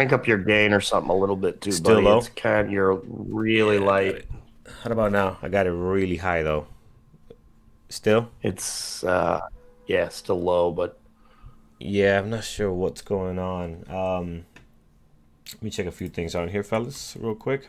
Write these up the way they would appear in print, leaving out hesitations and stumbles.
Crank up your gain or something a little bit too, Still buddy. low? You're really Yeah, I got light. it. How about now? I got it really high though. Still? It's yeah, still low, but Yeah, I'm not sure what's going on. Let me check a few things on here, fellas, real quick.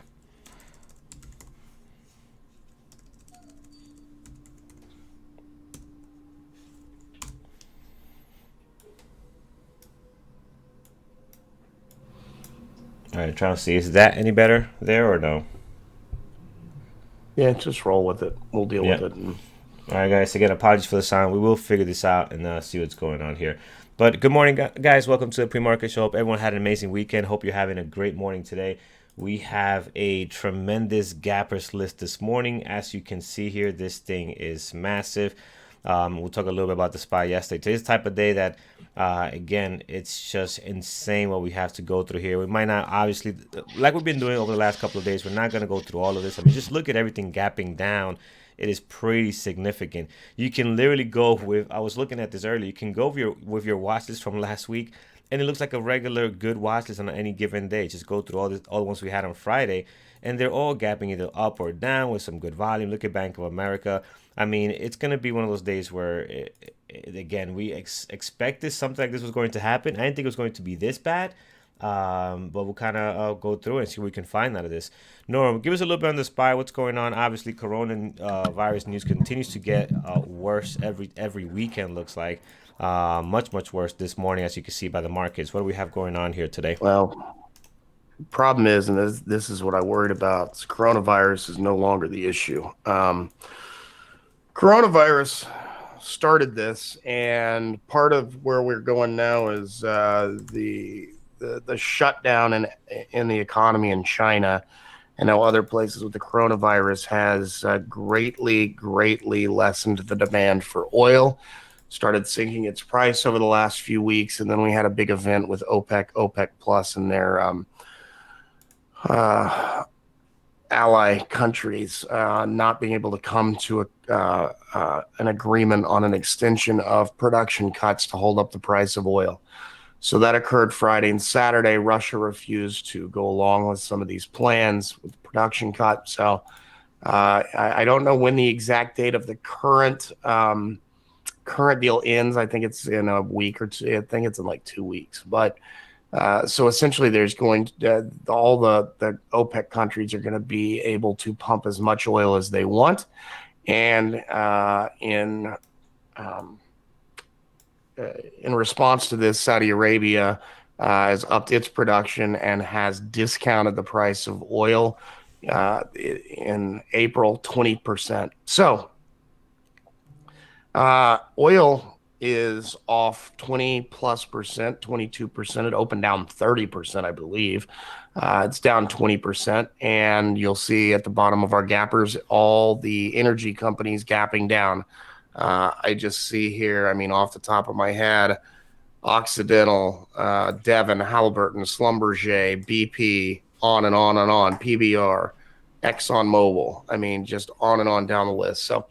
All right, trying to see, is that any better there or no? yeah, just roll with it. We'll deal with Yeah. it. And All right, guys. Again, apologies for the sound. We will figure this out and see what's going on here. But good morning, guys. Welcome to the pre-market show. Hope everyone had an amazing weekend. Hope you're having a great morning today. We have a tremendous gappers list this morning. As you can see here, this thing is massive. We'll talk a little bit about the SPY yesterday. Today's the type of day that, again, it's just insane what we have to go through here. We might not, obviously, like we've been doing over the last couple of days, we're not going to go through all of this. I mean, just look at everything gapping down. It is pretty significant. You can literally go with, I was looking at this earlier, you can go with your watch list from last week, and it looks like a regular good watch list on any given day. Just go through all the ones we had on Friday, and they're all gapping either up or down with some good volume. Look at Bank of America. I mean, it's going to be one of those days where, again, we expected something like this was going to happen. I didn't think it was going to be this bad, but we'll kind of go through it and see what we can find out of this. Norm, give us a little bit on the SPY. What's going on? Obviously, Corona virus news continues to get worse every weekend. Looks like much worse this morning, as you can see by the markets. What do we have going on here today? well, problem is, and this is what I worried about. Coronavirus is no longer the issue. Coronavirus started this, and part of where we're going now is the shutdown in the economy in China and how other places with the coronavirus has greatly lessened the demand for oil. Started sinking its price over the last few weeks, and then we had a big event with OPEC Plus, and their uh, ally countries not being able to come to an agreement on an extension of production cuts to hold up the price of oil. So that occurred Friday and Saturday. Russia refused to go along with some of these plans with the production cut. So I don't know when the exact date of the current deal ends. I think it's in a week or two. I think it's in like 2 weeks. But so essentially, there's going to, all the OPEC countries are going to be able to pump as much oil as they want, and um, in response to this, Saudi Arabia has upped its production and has discounted the price of oil in April 20%. So oil is off 20 plus percent, 22%. It opened down 30%, I believe. It's down 20%. And you'll see at the bottom of our gappers, all the energy companies gapping down. I just see here, I mean, off the top of my head, Occidental, Devon, Halliburton, Schlumberger, BP, on and on and on, PBR, ExxonMobil. I mean, just on and on down the list. So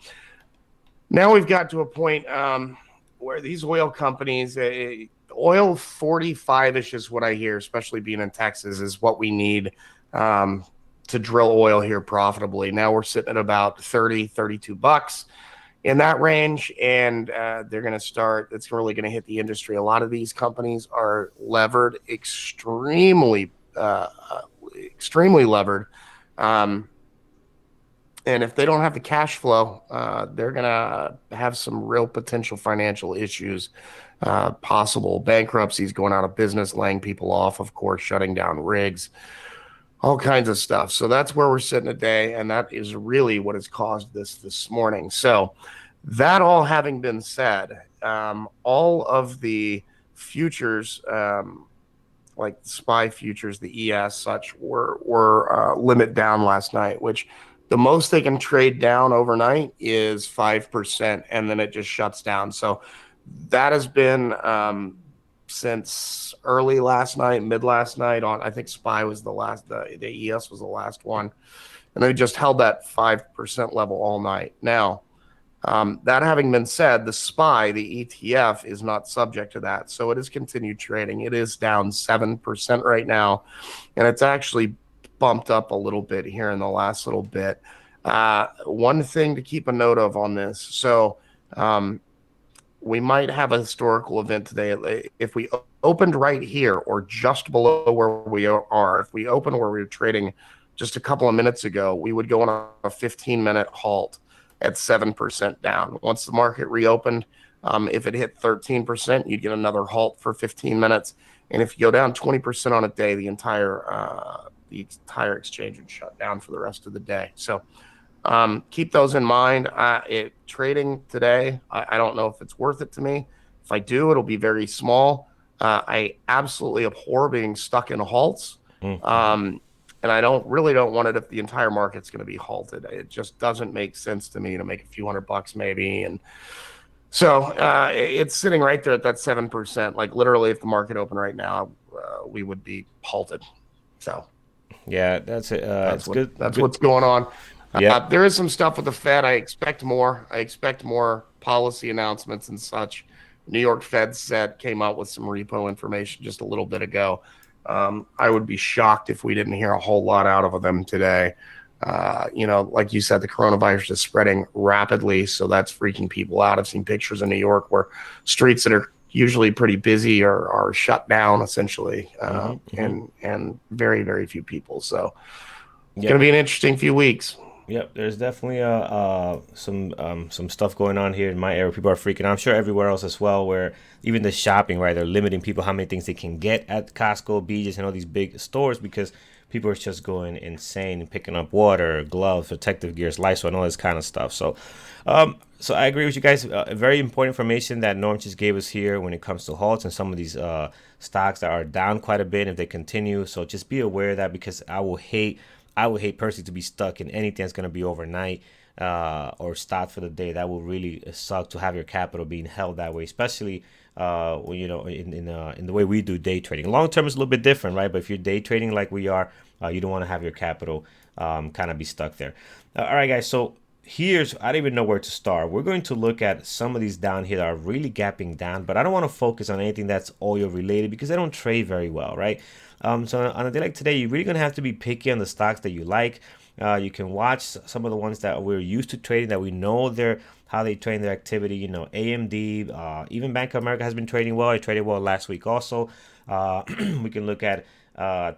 now we've got to a point where these oil companies, oil 45-ish is what I hear, especially being in Texas, is what we need um, to drill oil here profitably. Now we're sitting at about 30, $32 in that range, and they're going to start. It's really going to hit the industry. A lot of these companies are levered, extremely levered. Um, and if they don't have the cash flow, they're going to have some real potential financial issues, possible bankruptcies, going out of business, laying people off, of course, shutting down rigs, all kinds of stuff. So that's where we're sitting today, and that is really what has caused this morning. So that all having been said, all of the futures, like the SPY futures, the ES, such were limit down last night, which the most they can trade down overnight is 5%, and then it just shuts down. So that has been since early last night, mid last night. On I think SPY was the last, the ES was the last one, and they just held that 5% level all night. Now That having been said, the SPY, the ETF, is not subject to that. So it has continued trading. It is down 7% right now, and it's actually bumped up a little bit here in the last little bit. One thing to keep a note of on this. Um, we might have a historical event today. If we opened right here or just below where we are, if we open where we were trading just a couple of minutes ago, we would go on a 15-minute halt at 7% down. Once the market reopened, if it hit 13%, you'd get another halt for 15 minutes. And if you go down 20% on a day, the entire exchange would shut down for the rest of the day. So keep those in mind. Trading today, I don't know if it's worth it to me. If I do, it'll be very small. I absolutely abhor being stuck in halts. Mm-hmm. And I don't want it if the entire market's going to be halted. It just doesn't make sense to me to make a few $100 maybe. And so it's sitting right there at that 7%. Like literally, if the market opened right now, we would be halted. So Yeah, that's it. that's It's what good. that's Good. what's going on. Yep. There is some stuff with the Fed. I expect more. I expect more policy announcements and such. New York Fed said came out with some repo information just a little bit ago. I would be shocked if we didn't hear a whole lot out of them today. Like you said, the coronavirus is spreading rapidly, so that's freaking people out. I've seen pictures in New York where streets that are usually pretty busy are shut down essentially, Mm-hmm. Mm-hmm. and very very few people. So it's going Yep. to be an interesting few weeks. Yep, there's definitely some stuff going on here in my area. People are freaking out. I'm sure everywhere else as well, where even the shopping, right? They're limiting people how many things they can get at Costco, BJ's, and all these big stores because people are just going insane and picking up water, gloves, protective gears, Lysol, and all this kind of stuff. So I agree with you guys. Very important information that Norm just gave us here when it comes to halts and some of these stocks that are down quite a bit if they continue. So just be aware of that because I would hate personally to be stuck in anything that's going to be overnight or stopped for the day. That will really suck to have your capital being held that way, especially when, in the way we do day trading. Long term is a little bit different, right? But if you're day trading like we are, you don't want to have your capital kind of be stuck there. All right, guys. So I don't even know where to start. We're going to look at some of these down here that are really gapping down, but I don't want to focus on anything that's oil related because they don't trade very well, right? So on a day like today, you're really gonna have to be picky on the stocks that you like. You can watch some of the ones that we're used to trading that we know how they train their activity. AMD, even Bank of America has been trading well. I traded well last week also. We can look at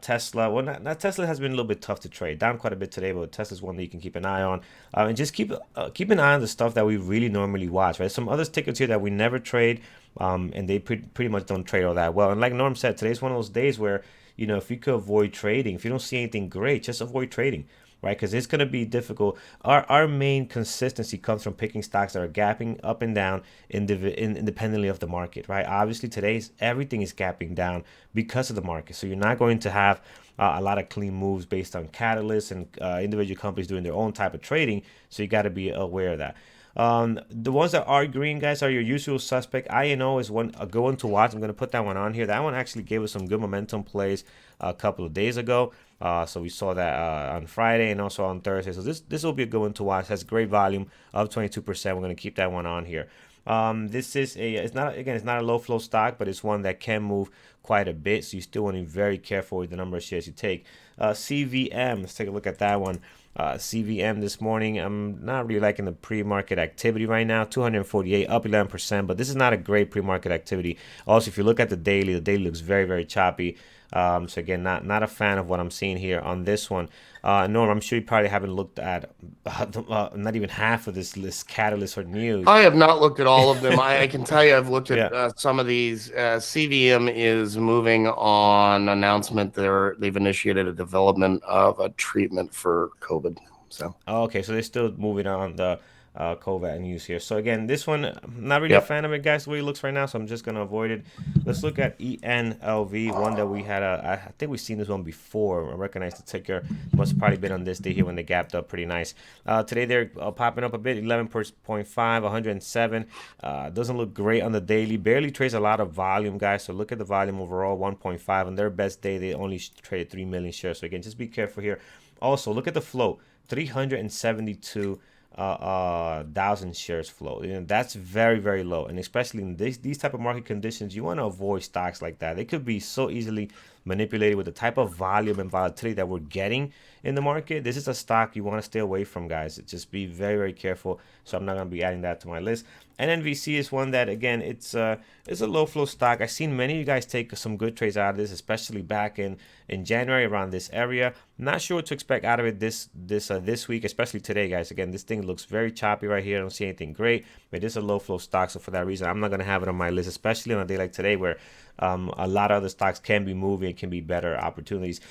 Tesla. Well, not Tesla has been a little bit tough to trade, down quite a bit today, but Tesla's one that you can keep an eye on, and just keep an eye on the stuff that we really normally watch. Right, some other tickets here that we never trade, and they pretty much don't trade all that well. And like Norm said, today's one of those days where if you could avoid trading, if you don't see anything great, just avoid trading, right? Because it's going to be difficult. Our main consistency comes from picking stocks that are gapping up and down independently of the market, right? Obviously, everything is gapping down because of the market. So you're not going to have a lot of clean moves based on catalysts and individual companies doing their own type of trading. So you got to be aware of that. The ones that are green, guys, are your usual suspect. INO is a good one to watch. I'm going to put that one on here. That one actually gave us some good momentum plays a couple of days ago. So we saw that on Friday and also on Thursday. So this will be a good one to watch. Has great volume of 22%. We're going to keep that one on here. This is it's not a low flow stock, but it's one that can move quite a bit. So you still want to be very careful with the number of shares you take. CVM, let's take a look at that one. CVM this morning, I'm not really liking the pre-market activity right now. 248 up 11%, but this is not a great pre-market activity. Also, if you look at the daily looks very very choppy. So again, not a fan of what I'm seeing here on this one. Norm, I'm sure you probably haven't looked at not even half of this list catalyst or news. I have not looked at all of them. I can tell you I've looked at Yeah. some of these. CVM is moving on announcement. They've initiated a development of a treatment for COVID. So, Oh, okay, so they're still moving on the COVID news here. So again, this one, I'm not really a yep. fan of it, guys, the way it looks right now, so I'm just gonna avoid it. Let's look at ENLV, one that we had. I think we've seen this one before. I recognize the ticker. Must have probably been on this day here when they gapped up pretty nice. Today they're popping up a bit, 11.5, 107. Doesn't look great on the daily. Barely trades a lot of volume, guys. So look at the volume overall, 1.5. On their best day, they only traded 3 million shares. So again, just be careful here. Also, look at the float. 372 thousand shares float. That's very, very low, and especially in these type of market conditions, you want to avoid stocks like that. They could be so easily manipulated with the type of volume and volatility that we're getting in the market. This is a stock you want to stay away from, guys. Just be very, very careful. So I'm not going to be adding that to my list. NNVC is one that, again, it's a low flow stock. I've seen many of you guys take some good trades out of this, especially back in January around this area. Not sure what to expect out of it this week, especially today, guys. Again, this thing looks very choppy right here. I don't see anything great, but it is a low flow stock. So for that reason, I'm not going to have it on my list, especially on a day like today where a lot of other stocks can be moving, can be better opportunities.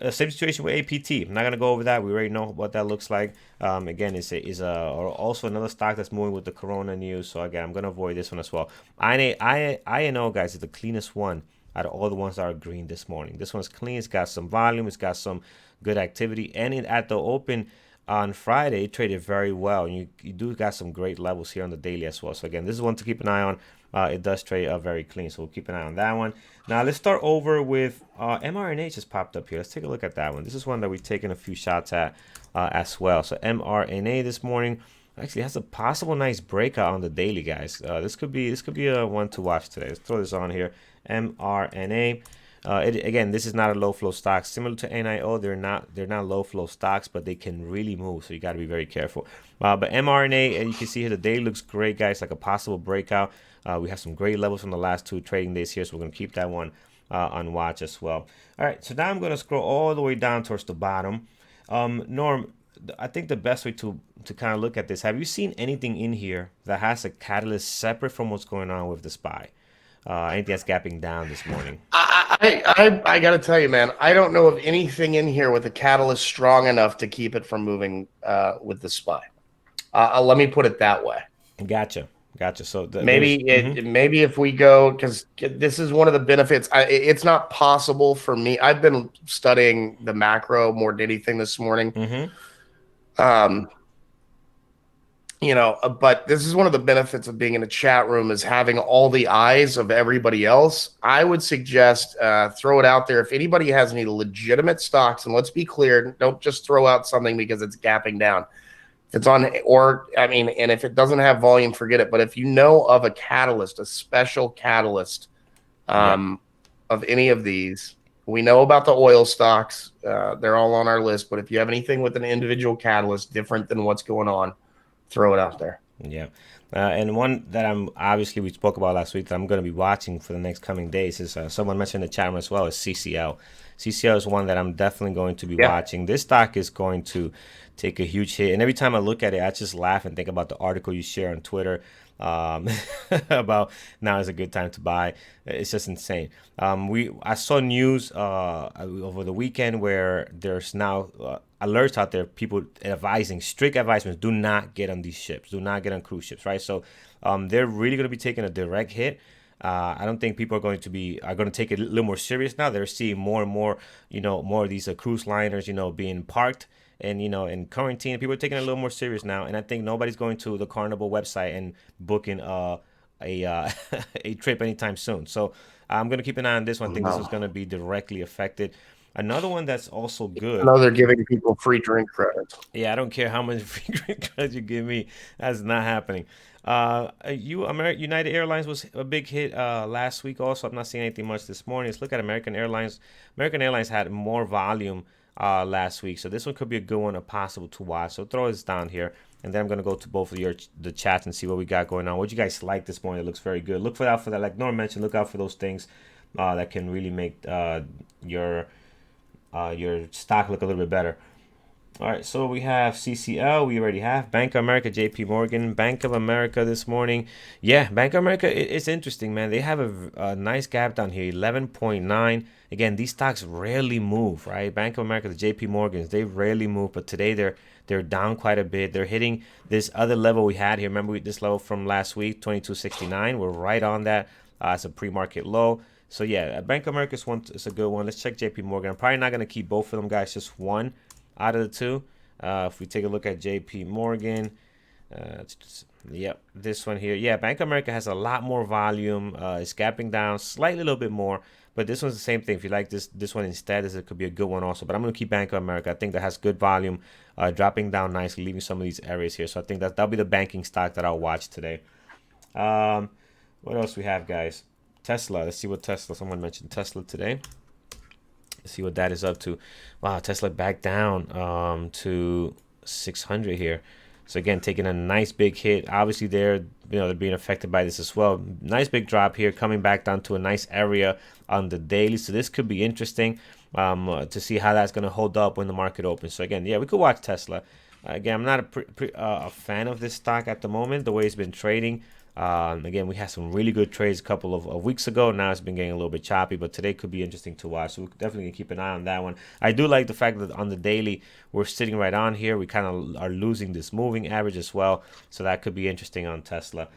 Same situation with APT. I'm not gonna go over that. We already know what that looks like. Again, also another stock that's moving with the Corona news. So again, I'm gonna avoid this one as well. INO, guys, is the cleanest one out of all the ones that are green this morning. This one's clean. It's got some volume. It's got some good activity, and at the open on Friday, it traded very well. And you do got some great levels here on the daily as well. So again, this is one to keep an eye on. It does trade very clean, so we'll keep an eye on that one. Now let's start over with mRNA just popped up here. Let's take a look at that one. This is one that we've taken a few shots at as well. So mRNA this morning actually has a possible nice breakout on the daily, guys. This could be a one to watch today. Let's throw this on here. mRNA. Again, this is not a low flow stock. Similar to NIO, they're not low flow stocks, but they can really move. So you got to be very careful. But mRNA, and you can see here the day looks great, guys. Like a possible breakout. We have some great levels from the last 2 trading days here, so we're gonna keep that one on watch as well. All right, so now I'm gonna scroll all the way down towards the bottom. Norm, I think the best way to kind of look at this, have you seen anything in here that has a catalyst separate from what's going on with the SPY? Anything that's gapping down this morning? I got to tell you, man, I don't know of anything in here with a catalyst strong enough to keep it from moving with the SPY. Let me put it that way. Gotcha. So maybe if we go, because this is one of the benefits. It's not possible for me. I've been studying the macro more than anything this morning. Um, but this is one of the benefits of being in a chat room is having all the eyes of everybody else. I would suggest throw it out there. If anybody has any legitimate stocks, and let's be clear, don't just throw out something because it's gapping down. If it's on, and if it doesn't have volume, forget it. But if you know of a catalyst, a special catalyst of any of these, we know about the oil stocks. They're all on our list. But if you have anything with an individual catalyst different than what's going on, throw it out there. Yeah. And one that we spoke about last week that I'm going to be watching for the next coming days is someone mentioned in the chat room as well is CCL. CCL is one that I'm definitely going to be watching. This stock is going to take a huge hit. And every time I look at it, I just laugh and think about the article you share on Twitter about now is a good time to buy. It's just insane. I saw news over the weekend where there's now alerts out there, people strict advisements, do not get on these ships, do not get on cruise ships, right? So they're really going to be taking a direct hit. I don't think people are going to take it a little more serious now. They're seeing more and more, more of these cruise liners, being parked and in quarantine. People are taking it a little more serious now, and I think nobody's going to the Carnival website and booking a trip anytime soon. So I'm going to keep an eye on this one. I think this is going to be directly affected. Another one that's also good. I know they're giving people free drink credits. Yeah, I don't care how much free drink credits you give me. That's not happening. United Airlines was a big hit last week also. I'm not seeing anything much this morning. Let's look at American Airlines. American Airlines had more volume last week, so this one could be a good one, a possible to watch. So throw this down here, and then I'm gonna go to both of the chats and see what we got going on. What you guys like this morning? It looks very good. Look out for that. Like Norm mentioned, look out for those things that can really make your stock look a little bit better. All right, so we have CCL. We already have Bank of America, JP Morgan, Bank of America this morning. Yeah, Bank of America, it's interesting, man. They have a nice gap down here, 11.9. Again, these stocks rarely move, right? Bank of America, the JP Morgans, they rarely move, but today they're down quite a bit. They're hitting this other level we had here. Remember this level from last week, 22.69. We're right on that as a pre-market low. So yeah, Bank of America is a good one. Let's check JP Morgan. I'm probably not going to keep both of them, guys, just one out of the two. If we take a look at JP Morgan, this one here. Yeah, Bank of America has a lot more volume. It's gapping down slightly a little bit more, But this one's the same thing. If you like this one instead, this could be a good one also. But I'm gonna keep Bank of America. I think that has good volume, dropping down nicely, leaving some of these areas here. So I think that'll be the banking stock that I'll watch today. Um, what else we have, guys? Tesla. Let's see what Tesla. Someone mentioned Tesla today. Let's see what that is up to. Wow, Tesla back down to 600 here. So again, taking a nice big hit. Obviously, they're being affected by this as well. Nice big drop here, coming back down to a nice area on the daily. So this could be interesting to see how that's going to hold up when the market opens. So again, yeah, we could watch Tesla. Again, I'm not a fan of this stock at the moment, the way it's been trading. Again, we had some really good trades a couple of weeks ago. Now it's been getting a little bit choppy, but today could be interesting to watch. So we're definitely going to keep an eye on that one. I do like the fact that on the daily, we're sitting right on here. We kind of are losing this moving average as well. So that could be interesting on Tesla.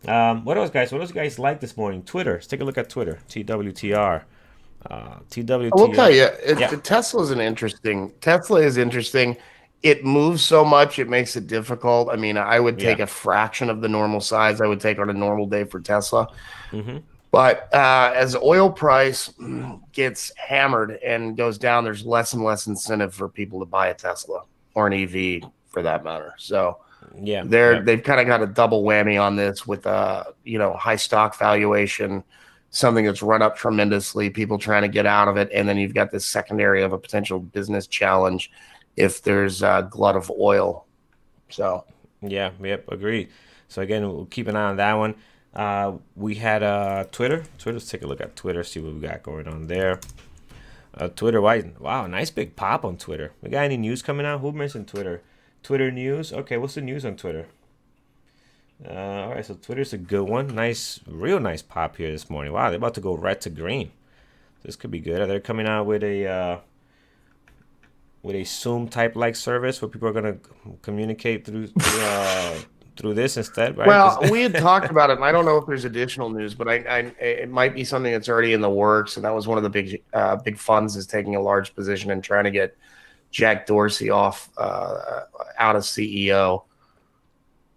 What else, guys? What else you guys like this morning? Twitter. Let's take a look at Twitter. TWTR. I will tell TWTR. you, Yeah. Tesla is interesting. It moves so much, it makes it difficult. I mean, I would take Yeah. a fraction of the normal size I would take on a normal day for Tesla. Mm-hmm. But as oil price gets hammered and goes down, there's less and less incentive for people to buy a Tesla or an EV for that matter. So Yeah. Yep. they've kind of got a double whammy on this with high stock valuation, something that's run up tremendously, people trying to get out of it, and then you've got this secondary of a potential business challenge if there's a glut of oil. So Yeah, yep, agreed. So again, we'll keep an eye on that one. We had Twitter. Twitter. Let's take a look at Twitter, see what we got going on there. Twitter, why? Wow, nice big pop on Twitter. We got any news coming out? Who mentioned Twitter? Twitter news. Okay, what's the news on Twitter? All right, so Twitter's a good one. Nice, real nice pop here this morning. Wow, they're about to go red to green. This could be good. They're coming out with a Zoom type like service where people are gonna communicate through this instead, right? well, we had talked about it, and I don't know if there's additional news, but it might be something that's already in the works, and that was one of the big funds is taking a large position and trying to get Jack Dorsey off out of CEO,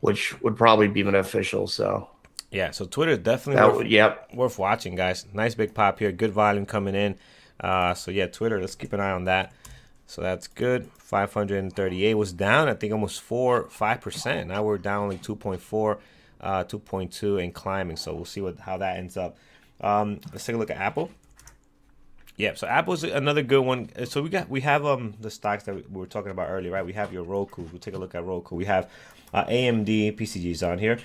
which would probably be beneficial. So Yeah, so Twitter definitely that would, yep. worth watching, guys. Nice big pop here, good volume coming in. So yeah, Twitter. Let's keep an eye on that. So that's good. 538 was down, I think almost 5%. Now we're down only 2.4, 2.2 and climbing. So we'll see how that ends up. Let's take a look at Apple. Yeah, so Apple's another good one. So we have the stocks that we were talking about earlier, right? We have your Roku. We'll take a look at Roku. We have AMD, PCG's on here.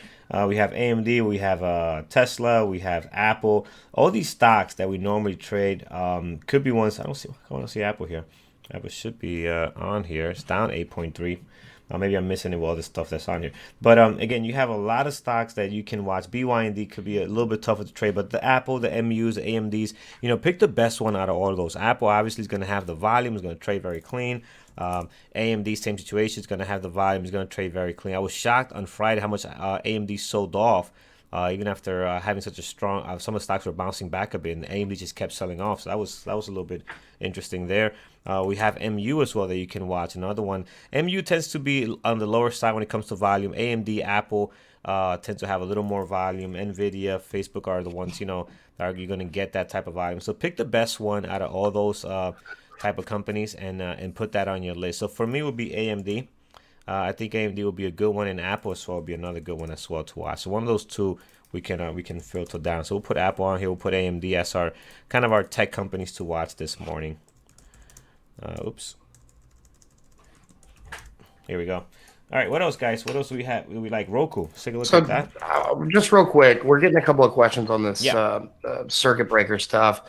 We have AMD. We have Tesla. We have Apple. All these stocks that we normally trade could be ones. I don't see Apple here. Apple should be on here. It's down 8.3. Maybe I'm missing all the stuff that's on here. But again, you have a lot of stocks that you can watch. BYND could be a little bit tougher to trade, but the Apple, the MUs, the AMDs, pick the best one out of all of those. Apple obviously is going to have the volume, is going to trade very clean. AMD, same situation, is going to have the volume, is going to trade very clean. I was shocked on Friday how much AMD sold off. Even after having such a strong, some of the stocks were bouncing back a bit, and AMD just kept selling off. So that was a little bit interesting there. We have MU as well that you can watch. Another one. MU tends to be on the lower side when it comes to volume. AMD, Apple tend to have a little more volume. Nvidia, Facebook are the ones that are you're going to get that type of volume. So pick the best one out of all those type of companies and put that on your list. So for me, it would be AMD. I think AMD will be a good one, and Apple as well will be another good one as well to watch. So one of those two we can filter down. So we'll put Apple on here. We'll put AMD as our kind of our tech companies to watch this morning. Oops. Here we go. All right. What else, guys? What else do we have? We like Roku. Let's take a look at So that. just real quick, we're getting a couple of questions on this Yeah. circuit breaker stuff.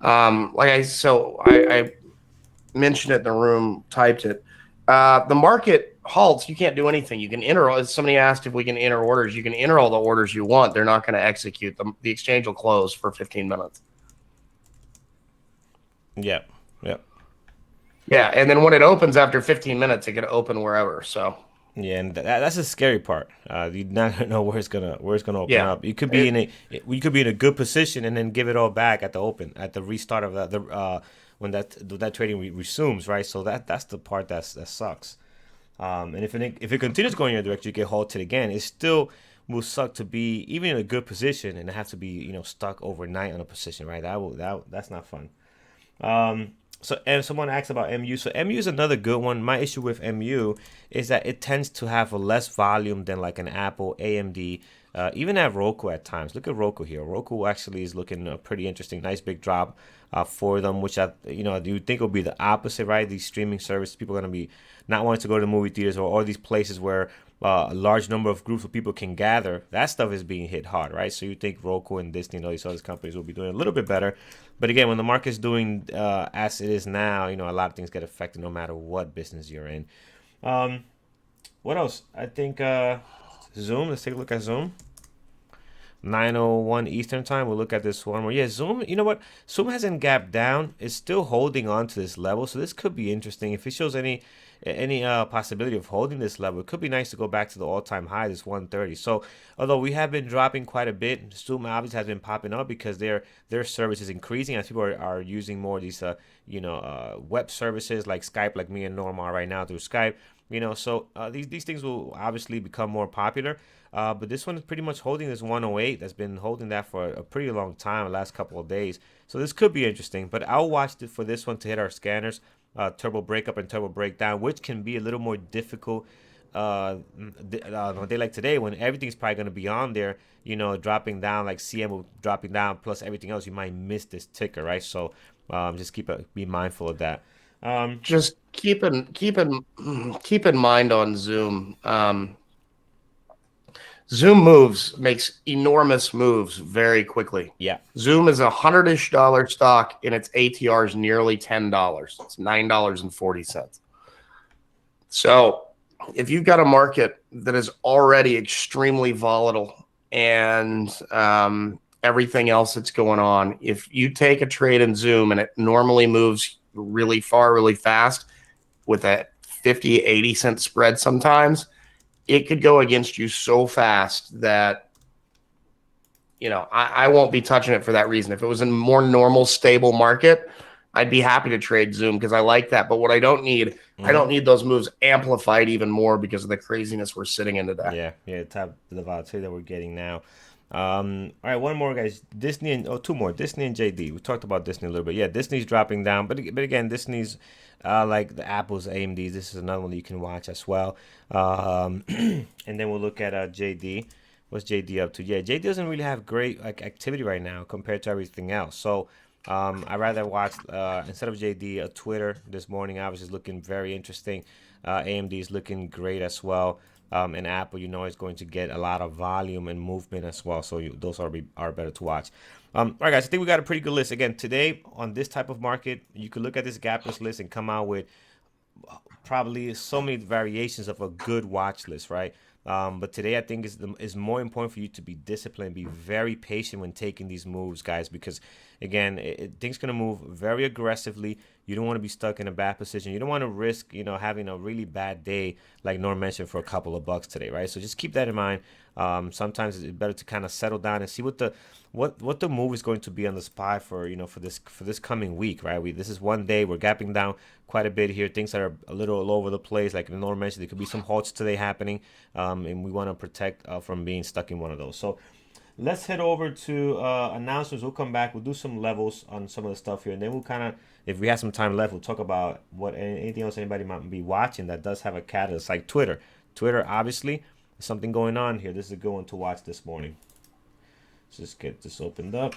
I mentioned it in the room, typed it. The market halts. You can't do anything. You can enter. As somebody asked if we can enter orders, you can enter all the orders you want. They're not going to execute them. The exchange will close for 15 minutes. Yeah. Yeah. Yeah, and then when it opens after 15 minutes, it can open wherever. So Yeah, and that's the scary part. You never know where it's gonna open yeah, up. You could be it, in a good position and then give it all back at the restart of the when that trading resumes, right? So that's the part that sucks. And if it continues going in your direction, you get halted again. It's still will suck to be even in a good position and have to be stuck overnight on a position, right? That's not fun. So and someone asked about MU. So MU is another good one. My issue with MU is that it tends to have a less volume than like an Apple, AMD, even at Roku at times. Look at Roku here. Roku actually is looking pretty interesting. Nice big drop for them, which you think will be the opposite, right? These streaming services, people are going to be not wanting to go to the movie theaters or all these places where a large number of groups of people can gather. That stuff is being hit hard, right? So you think Roku and Disney and all these other companies will be doing a little bit better. But again, when the market's doing as it is now, a lot of things get affected no matter what business you're in. Um, what else? I think Zoom. Let's take a look at Zoom. 9:01 Eastern time. We'll look at this one more. Yeah, Zoom. You know what? Zoom hasn't gapped down. It's still holding on to this level, so this could be interesting. If it shows any possibility of holding this level, it could be nice to go back to the all-time high, this 130. So, although we have been dropping quite a bit, Zoom obviously has been popping up because their service is increasing as people are using more of these web services like Skype, like me and Norm are right now through Skype. So these things will obviously become more popular. But this one is pretty much holding this 108. That's been holding that for a pretty long time, the last couple of days. So this could be interesting. But I'll watch it for this one to hit our scanners, turbo breakup and turbo breakdown, which can be a little more difficult on a day like today when everything's probably going to be on there, dropping down like CM will dropping down plus everything else. You might miss this ticker, right? So just be mindful of that. Just keep in mind on Zoom. Zoom makes enormous moves very quickly. Yeah. Zoom is $100-ish stock and its ATR is nearly $10. It's $9.40. So if you've got a market that is already extremely volatile and everything else that's going on, if you take a trade in Zoom and it normally moves really far, really fast with a 50, 80 cent spread sometimes, it could go against you so fast that, I won't be touching it for that reason. If it was a more normal, stable market, I'd be happy to trade Zoom because I like that. But what I don't need, I Mm-hmm. don't need those moves amplified even more because of the craziness we're sitting in today. Yeah, top the volatility that we're getting now. All right, one more, guys. Disney and two more. Disney and JD. We talked about Disney a little bit. Yeah, Disney's dropping down, but again, Disney's like the Apple's, AMD's. This is another one that you can watch as well. And then we'll look at JD. What's JD up to? Yeah, JD doesn't really have great like activity right now compared to everything else. So I'd rather watch instead of JD, Twitter this morning. I was just looking very interesting. AMD is looking great as well. And Apple, is going to get a lot of volume and movement as well. So those are better to watch. All right, guys, I think we got a pretty good list. Again, today on this type of market, you could look at this gapless list and come out with probably so many variations of a good watch list, right? But today I think is more important for you to be disciplined, be very patient when taking these moves, guys, because again, things gonna move very aggressively. You don't want to be stuck in a bad position. You don't want to risk, having a really bad day, like Norm mentioned, for a couple of bucks today, right? So just keep that in mind. Sometimes it's better to kind of settle down and see what the move is going to be on the spy for this coming week, right? This is one day we're gapping down quite a bit here. Things are a little all over the place, like Norm mentioned. There could be some halts today happening, and we want to protect from being stuck in one of those. So let's head over to announcements. We'll come back. We'll do some levels on some of the stuff here, and then we'll kind of, if we have some time left, we'll talk about anything else anybody might be watching that does have a catalyst, like Twitter. Twitter, obviously, there's something going on here. This is a good one to watch this morning. Let's just get this opened up.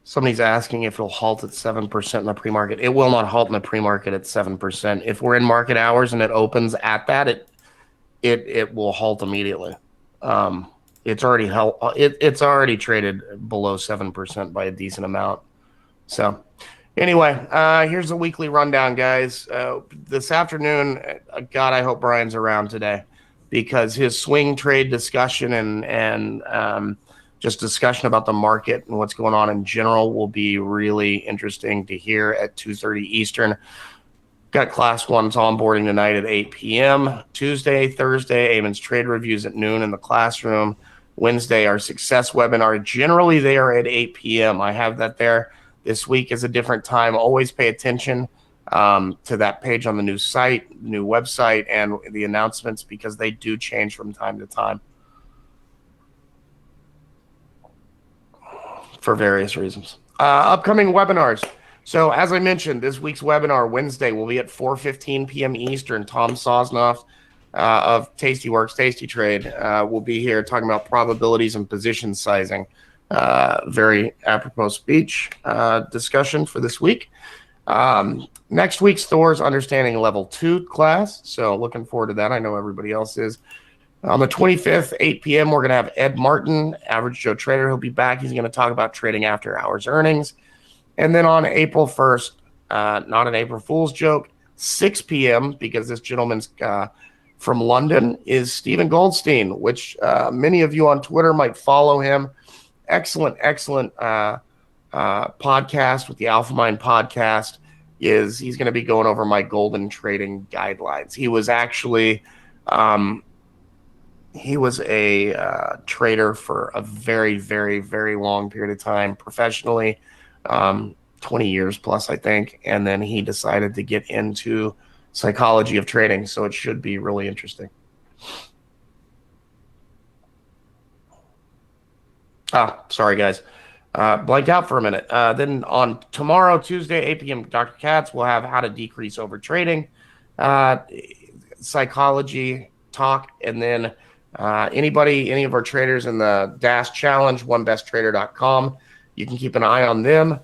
Somebody's asking if it'll halt at 7% in the pre-market. It will not halt in the pre-market at 7%. If we're in market hours and it opens at that, it will halt immediately. It's already it's already traded below 7% by a decent amount. So anyway, here's a weekly rundown, guys. This afternoon, God, I hope Brian's around today because his swing trade discussion and just discussion about the market and what's going on in general will be really interesting to hear at 2:30 Eastern. Got class ones onboarding tonight at 8 p.m. Tuesday, Thursday, Eamon's trade reviews at noon in the classroom. Wednesday, our success webinar. Generally, they are at 8 p.m. I have that there. This week is a different time. Always pay attention to that page on the new site, new website, and the announcements because they do change from time to time for various reasons. Upcoming webinars. So, as I mentioned, this week's webinar Wednesday will be at 4:15 p.m. Eastern. Tom Sosnoff of Tastyworks Tasty Trade will be here talking about probabilities and position sizing. Very apropos speech discussion for this week. Next week's Thor's Understanding Level 2 class. So looking forward to that. I know everybody else is. On the 25th, 8 p.m., we're going to have Ed Martin, Average Joe Trader. He'll be back. He's going to talk about trading after hours earnings. And then on April 1st, not an April Fool's joke, 6 p.m., because this gentleman's from London, is Stephen Goldstein, which many of you on Twitter might follow him. Excellent, excellent podcast with the Alpha Mind podcast. He's going to be going over my golden trading guidelines. He was a trader for a very, very, very long period of time professionally, 20 years plus, I think. And then he decided to get into psychology of trading. So it should be really interesting. Sorry, guys. Blanked out for a minute. Then on tomorrow, Tuesday, 8 p.m., Dr. Katz will have how to decrease over trading, psychology talk, and then any of our traders in the Dash Challenge, onebesttrader.com. You can keep an eye on them.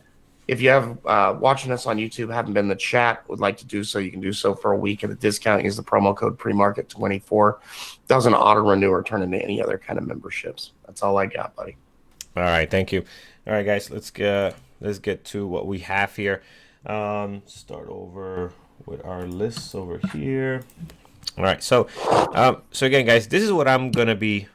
If you have watching us on YouTube, haven't been in the chat, would like to do so, you can do so for a week at a discount. Use the promo code premarket24. Doesn't auto renew or turn into any other kind of memberships. That's all I got, buddy. All right, thank you. All right, guys, let's get to what we have here. Start over with our lists over here. All right, so again, guys, this is what I'm gonna be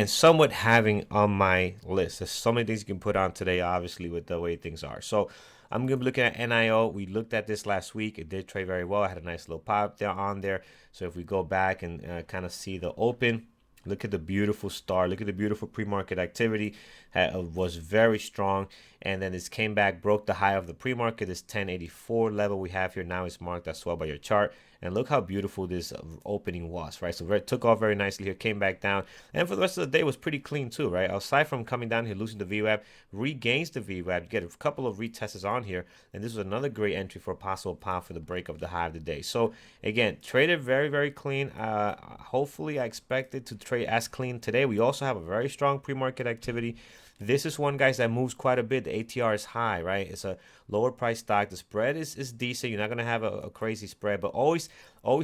somewhat having on my list. There's so many things you can put on today, obviously, with the way things are. So I'm gonna be looking at NIO. We looked at this last week. It did trade very well. I had a nice little pop there on there. So if we go back and kind of see the open. Look at the beautiful star. Look at the beautiful pre-market activity. Was very strong. And then this came back, broke the high of the pre-market. This 1084 level we have here now is marked as well by your chart. And look how beautiful this opening was, right? So it took off very nicely here, came back down. And for the rest of the day, was pretty clean too, right? Aside from coming down here, losing the VWAP, regains the VWAP, get a couple of retests on here. And this was another great entry for a possible pop for the break of the high of the day. So again, traded very, very clean. Hopefully, I expect it to trade as clean today. We also have a very strong pre-market activity. This is one, guys, that moves quite a bit. The ATR is high, right? It's a lower price stock. The spread is decent. You're not gonna have a crazy spread, but always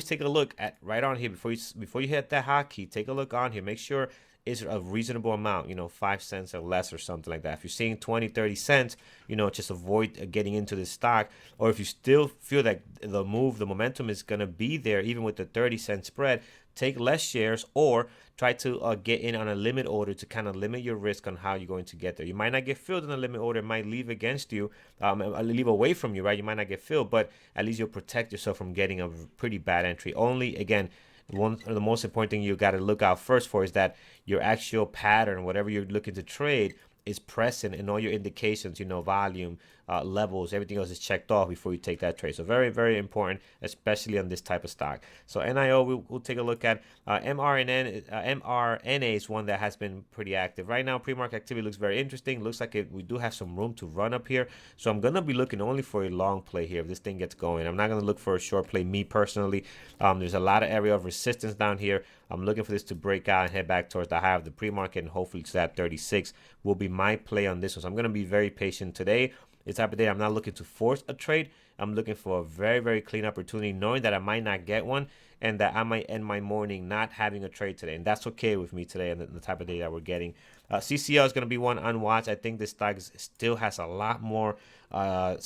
take a look at right on here before you hit that hotkey. Take a look on here. Make sure it's a reasonable amount, 5 cents or less or something like that. If you're seeing 20, 30 cents, just avoid getting into this stock. Or if you still feel that the momentum is gonna be there, even with the 30-cent spread, take less shares or try to get in on a limit order to kind of limit your risk on how you're going to get there. You might not get filled in a limit order. It might leave against you, leave away from you, right? You might not get filled, but at least you'll protect yourself from getting a pretty bad entry. Only, again, one of the most important thing you got to look out first for is that your actual pattern, whatever you're looking to trade, is present in all your indications, volume, levels, everything else is checked off before you take that trade. So very, very important, especially on this type of stock. So NIO, we'll take a look at. MRNA is one that has been pretty active. Right now, pre-market activity looks very interesting. Looks like we do have some room to run up here. So I'm going to be looking only for a long play here if this thing gets going. I'm not going to look for a short play, me personally. There's a lot of area of resistance down here. I'm looking for this to break out and head back towards the high of the pre-market, and hopefully to that 36 will be my play on this one. So I'm going to be very patient today. This type of day, I'm not looking to force a trade. I'm looking for a very, very clean opportunity, knowing that I might not get one and that I might end my morning not having a trade today. And that's okay with me today and the type of day that we're getting. CCL is going to be one unwatched. I think this stock still has a lot more to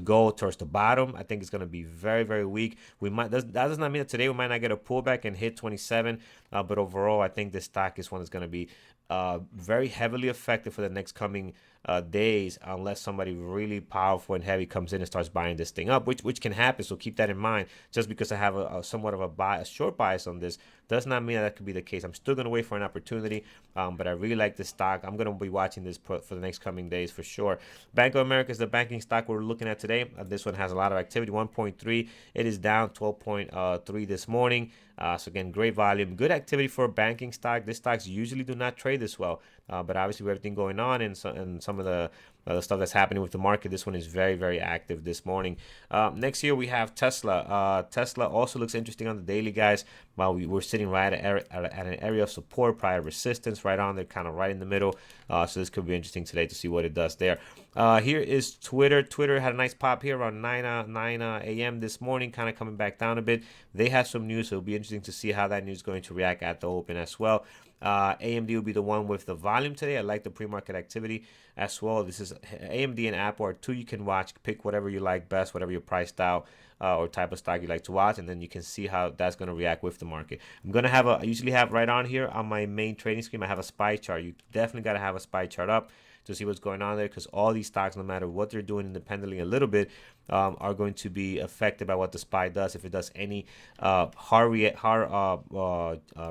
go towards the bottom. I think it's going to be very, very weak. That does not mean that today we might not get a pullback and hit 27. But overall, I think this stock is one that's going to be very heavily affected for the next coming days, unless somebody really powerful and heavy comes in and starts buying this thing up, which can happen. So keep that in mind. Just because I have a somewhat of a short bias on this Does not mean that could be the case. I'm still going to wait for an opportunity, but I really like this stock. I'm going to be watching this for the next coming days for sure. Bank of America is the banking stock we're looking at today. This one has a lot of activity, 1.3. It is down 12.3 this morning. So again, great volume, good activity for a banking stock. These stocks usually do not trade this well, but obviously with everything going on and some of the stuff that's happening with the market, this one is very, very active this morning. Next here we have Tesla. Tesla also looks interesting on the daily, guys. While we're sitting right at an area of support, prior resistance right on there, kind of right in the middle. So this could be interesting today to see what it does there. Here is Twitter. Twitter had a nice pop here around 9 a.m. this morning, kind of coming back down a bit. They have some news, so it'll be interesting to see how that news is going to react at the open as well. AMD will be the one with the volume today. I like the pre-market activity as well. This is AMD and Apple are two you can watch. Pick whatever you like best, whatever you're priced out or type of stock you like to watch, and then you can see how that's going to react with the market. I usually have right on here on my main trading screen, I have a SPY chart. You definitely got to have a SPY chart up to see what's going on there, because all these stocks, no matter what they're doing independently a little bit, are going to be affected by what the SPY does, if it does any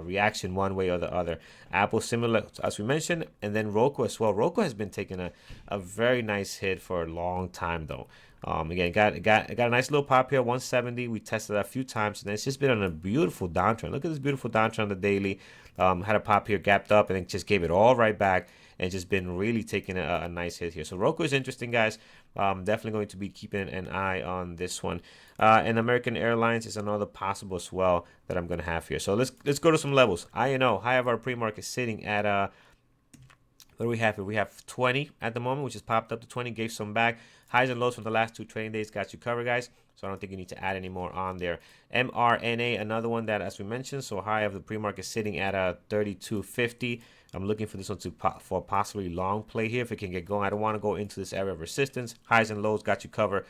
reaction one way or the other. Apple similar as we mentioned, and then Roku as well. Roku has been taking a very nice hit for a long time though. Again, got a nice little pop here, 170. We tested that a few times, and then it's just been on a beautiful downtrend. Look at this beautiful downtrend on the daily. Had a pop here, gapped up, and then just gave it all right back, and just been really taking a nice hit here. So Roku is interesting, guys. Definitely going to be keeping an eye on this one. And American Airlines is another possible as well that I'm going to have here. So let's go to some levels. INO, high of our pre-market sitting at what do we have here? We have 20 at the moment, which has popped up to 20, gave some back. Highs and lows from the last two trading days got you covered, guys. So I don't think you need to add any more on there. MRNA, another one that, as we mentioned, so high of the pre-market sitting at 32.50. I'm looking for this one for possibly long play here if it can get going. I don't want to go into this area of resistance. Highs and lows got you covered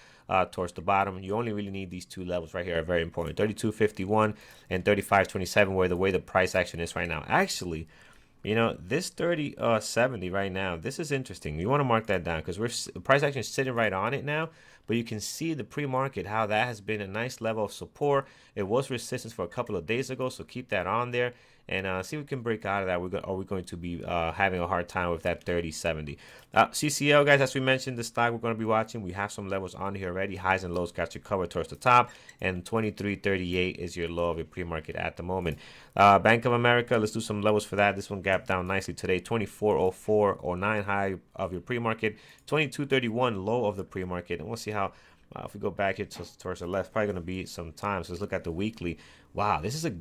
towards the bottom. You only really need these two levels right here are very important. 32.51 and 35.27, where the way the price action is right now. Actually, you know, this 30.70 right now, this is interesting. You want to mark that down because the price action is sitting right on it now. But you can see the pre-market, how that has been a nice level of support. It was resistance for a couple of days ago, so keep that on there and see if we can break out of that. Are we going to be having a hard time with that 30.70? CCL, guys, as we mentioned, the stock we're going to be watching, we have some levels on here already. Highs and lows got you covered towards the top, and 23.38 is your low of your pre-market at the moment. Bank of America, let's do some levels for that. This one gapped down nicely today. 24.04.09 high of your pre-market, 22.31 low of the pre-market, and we'll see how. If we go back here towards the left, probably going to be some time. So let's look at the weekly. Wow, this is a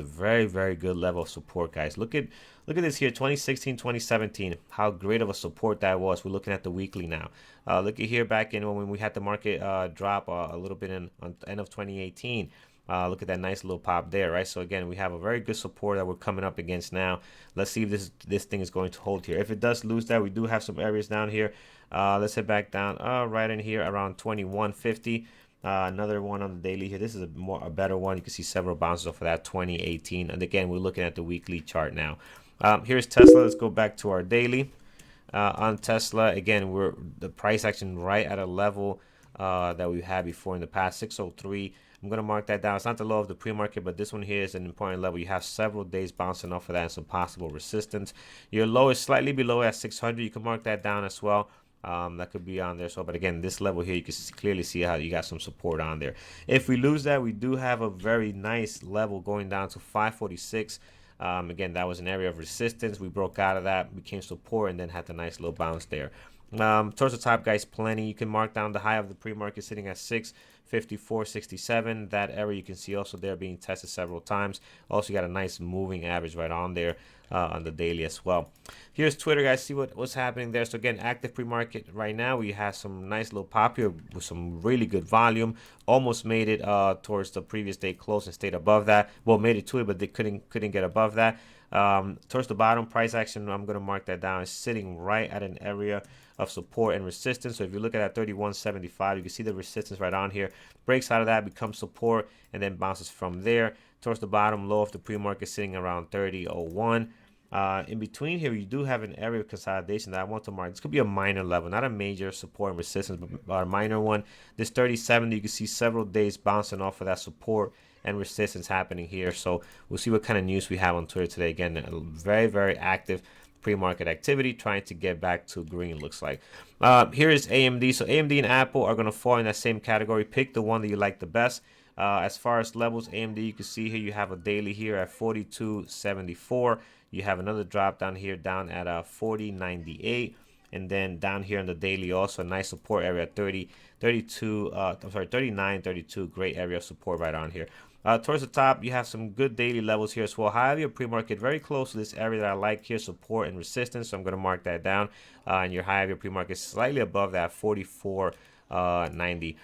very, very good level of support, guys. Look at this here, 2016, 2017. How great of a support that was. We're looking at the weekly now. Look at here back in when we had the market drop a little bit on end of 2018. Look at that nice little pop there, right? So again, we have a very good support that we're coming up against now. Let's see if this thing is going to hold here. If it does lose that, we do have some areas down here. Let's head back down right in here around 21.50. Another one on the daily here. This is a better one. You can see several bounces off of that 2018. And again, we're looking at the weekly chart now. Here's Tesla. Let's go back to our daily. On Tesla, again, we're the price action right at a level that we had before in the past, 603. I'm going to mark that down. It's not the low of the pre-market, but this one here is an important level. You have several days bouncing off of that and some possible resistance. Your low is slightly below at 600. You can mark that down as well. That could be on there. So, but again, this level here, you can clearly see how you got some support on there. If we lose that, we do have a very nice level going down to 546. Again, that was an area of resistance. We broke out of that, became support, and then had the nice little bounce there. Towards the top, guys, plenty. You can mark down the high of the pre-market sitting at 654.67. That area you can see also there being tested several times. Also, you got a nice moving average right on there on the daily as well. Here's Twitter, guys. See what's happening there. So again, active pre-market right now. We have some nice little pop here with some really good volume. Almost made it towards the previous day close and stayed above that. Well, made it to it, but they couldn't get above that. Towards the bottom, price action, I'm going to mark that down, is sitting right at an area of support and resistance. So if you look at that 31.75, you can see the resistance right on here. Breaks out of that, becomes support, and then bounces from there. Towards the bottom, low of the pre-market sitting around 30.01. In between here, you do have an area of consolidation that I want to mark. This could be a minor level, not a major support and resistance, but a minor one. This 30.70, you can see several days bouncing off of that support and resistance happening here. So we'll see what kind of news we have on Twitter today. Again, a very, very active pre-market activity trying to get back to green, looks like. Here is AMD. So AMD and Apple are going to fall in that same category. Pick the one that you like the best. As far as levels, AMD, you can see here you have a daily here at 42.74. You have another drop down here down at 40.98. And then down here on the daily, also a nice support area, 39.32. Great area of support right on here. Towards the top, you have some good daily levels here as well. High of your pre-market, very close to this area that I like here, support and resistance. So I'm going to mark that down. And your high of your pre-market slightly above that, 44.90.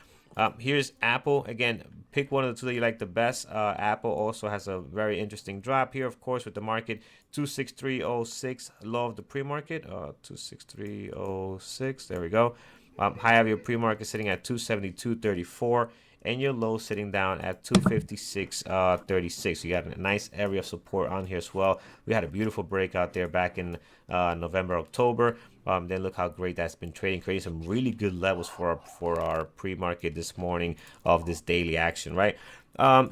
Here's Apple. Again, pick one of the two that you like the best. Apple also has a very interesting drop here, of course, with the market 263.06, low of the pre-market. 263.06, there we go. High of your pre-market sitting at 272.34. And your low sitting down at 256.36. You got a nice area of support on here as well. We had a beautiful breakout there back in November, October. Then look how great that's been trading, creating some really good levels for our pre-market this morning of this daily action, right?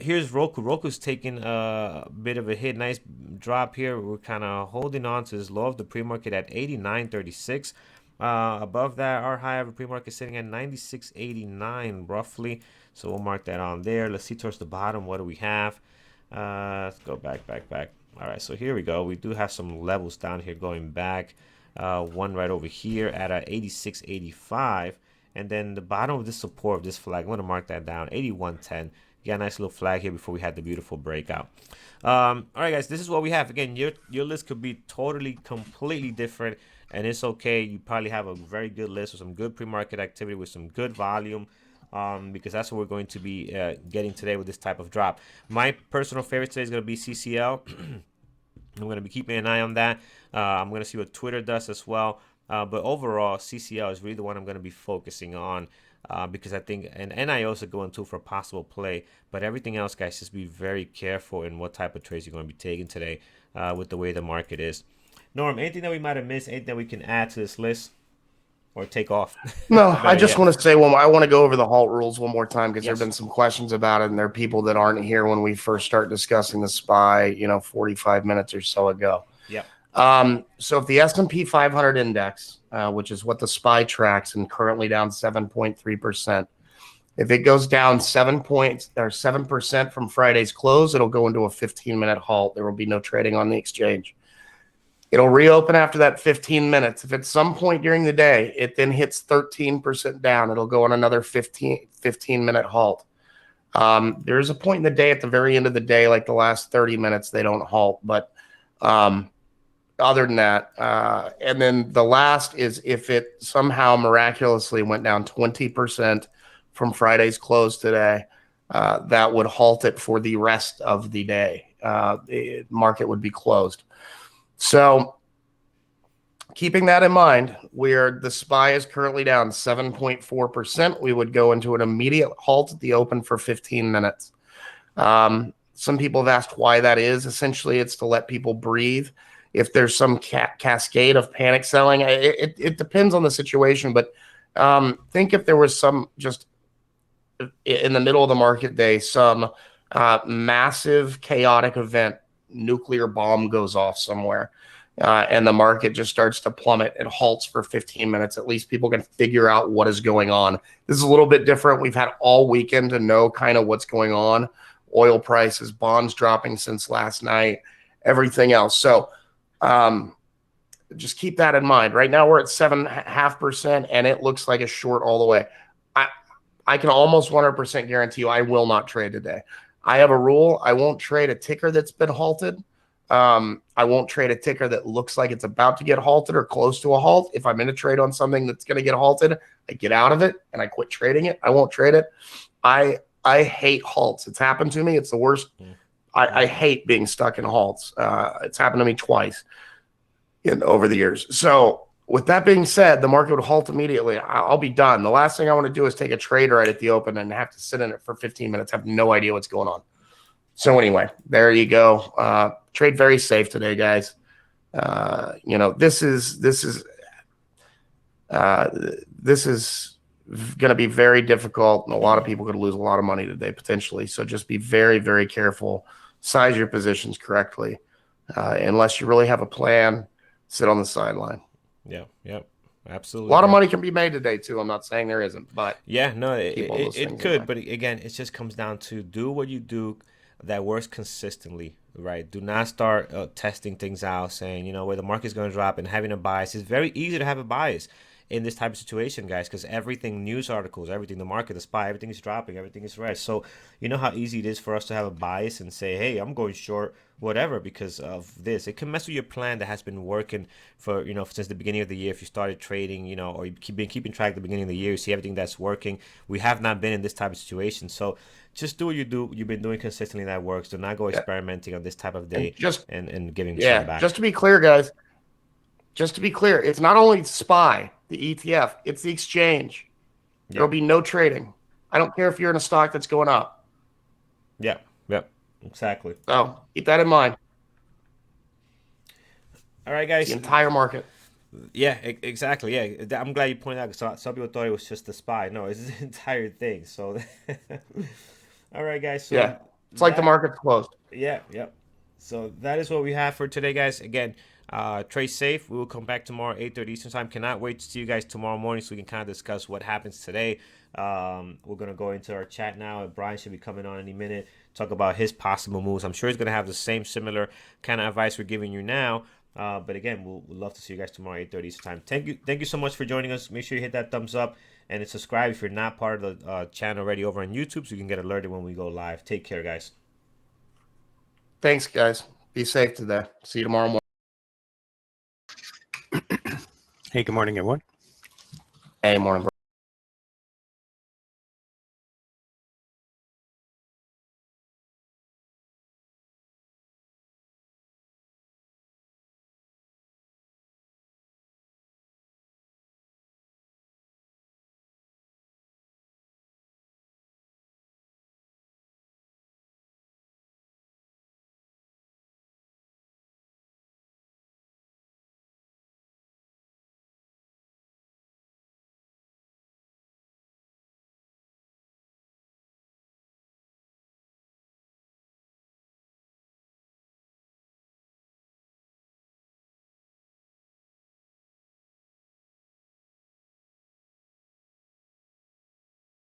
Here's Roku. Roku's taking a bit of a hit. Nice drop here. We're kind of holding on to this low of the pre-market at 89.36. Above that, our high of the pre-market sitting at 96.89 roughly. So we'll mark that on there. Let's see towards the bottom. What do we have? Let's go back. All right, so here we go. We do have some levels down here going back. One right over here at 86.85. And then the bottom of this support of this flag, I'm going to mark that down, 81.10. You got a nice little flag here before we had the beautiful breakout. All right, guys, this is what we have. Again, your list could be totally, completely different, and it's okay. You probably have a very good list with some good pre-market activity with some good volume. Because that's what we're going to be getting today with this type of drop. My personal favorite today is going to be CCL. I'm going to be keeping an eye on that. I'm going to see what Twitter does as well. But overall, CCL is really the one I'm going to be focusing on because I think, and I also go into for possible play. But everything else, guys, just be very careful in what type of trades you're going to be taking today with the way the market is. Norm, anything that we might have missed, anything that we can add to this list? Or take off. No, I just want to say I want to go over the halt rules one more time because there Yes. have been some questions about it, and there are people that aren't here when we first start discussing the SPY, 45 minutes or so ago. Yep. So if the S&P 500 index, which is what the SPY tracks, and currently down 7.3%, if it goes down 7% from Friday's close, it'll go into a 15-minute halt. There will be no trading on the exchange. It'll reopen after that 15 minutes. If at some point during the day it then hits 13% down, it'll go on another 15-minute halt. There's a point in the day at the very end of the day, like the last 30 minutes, they don't halt. But other than that, and then the last is if it somehow miraculously went down 20% from Friday's close today, that would halt it for the rest of the day. The market would be closed. So keeping that in mind, the SPY is currently down 7.4%. We would go into an immediate halt at the open for 15 minutes. Some people have asked why that is. Essentially, it's to let people breathe. If there's some cascade of panic selling, it depends on the situation. But think if there was some just in the middle of the market day, some massive chaotic event, nuclear bomb goes off somewhere, and the market just starts to plummet. It halts for 15 minutes. At least people can figure out what is going on. This is a little bit different. We've had all weekend to know kind of what's going on. Oil prices, bonds dropping since last night, everything else. So just keep that in mind. Right now we're at 7.5%, and it looks like a short all the way. I can almost 100% guarantee you I will not trade today. I have a rule. I won't trade a ticker that's been halted. I won't trade a ticker that looks like it's about to get halted or close to a halt. If I'm in a trade on something that's going to get halted, I get out of it and I quit trading it. I won't trade it. I hate halts. It's happened to me. It's the worst. I hate being stuck in halts. It's happened to me twice over the years. So with that being said, the market would halt immediately. I'll be done. The last thing I want to do is take a trade right at the open and have to sit in it for 15 minutes. Have no idea what's going on. So there you go. Trade very safe today, guys. This is going to be very difficult, and a lot of people could lose a lot of money today potentially. So just be very, very careful. Size your positions correctly. Unless you really have a plan, sit on the sideline. Yeah, yep, A absolutely, lot of guys. money can be made today too. I'm not saying there isn't, but Yeah, no, keep all those it things in could, mind. but again, it just comes down to do what you do that works consistently, right? Do not start testing things out, saying, where the market's going to drop and having a bias. It's very easy to have a bias in this type of situation, guys, because everything, news articles, everything, the market, the SPY, everything is dropping, everything is red. So, you know how easy it is for us to have a bias and say, hey, I'm going short, whatever, because of this. It can mess with your plan that has been working for, since the beginning of the year. If you started trading, or you've been keeping track at the beginning of the year, you see everything that's working. We have not been in this type of situation. So just do what you've been doing consistently that works. Do not go Yeah. experimenting on this type of And day just, and giving some yeah, just back. to be clear, guys, just to be clear, it's not only SPY, the ETF, it's the exchange. There will Yep. be no trading. I don't care if you're in a stock that's going up. Yep. Yep. Exactly. So keep that in mind. All right, It's the guys. entire market. Yeah, exactly. Yeah, I'm glad you pointed out because some people thought it was just the SPY. No, it's the entire thing. So, all right, guys. So Yeah. It's like the that market's closed. Yeah, yep. So that is what we have for today, guys. Again, trade safe. We will come back tomorrow, 8:30 Eastern time. Cannot wait to see you guys tomorrow morning so we can kind of discuss what happens today. We're gonna go into our chat now. Brian should be coming on any minute. Talk about his possible moves. I'm sure he's gonna have the same similar kind of advice we're giving you now. But again, we'll love to see you guys tomorrow, 8:30 Eastern time. Thank you so much for joining us. Make sure you hit that thumbs up and subscribe if you're not part of the channel already over on YouTube, so you can get alerted when we go live. Take care, guys. Thanks, guys. Be safe today. See you tomorrow morning. Hey, good morning, everyone. Hey, morning.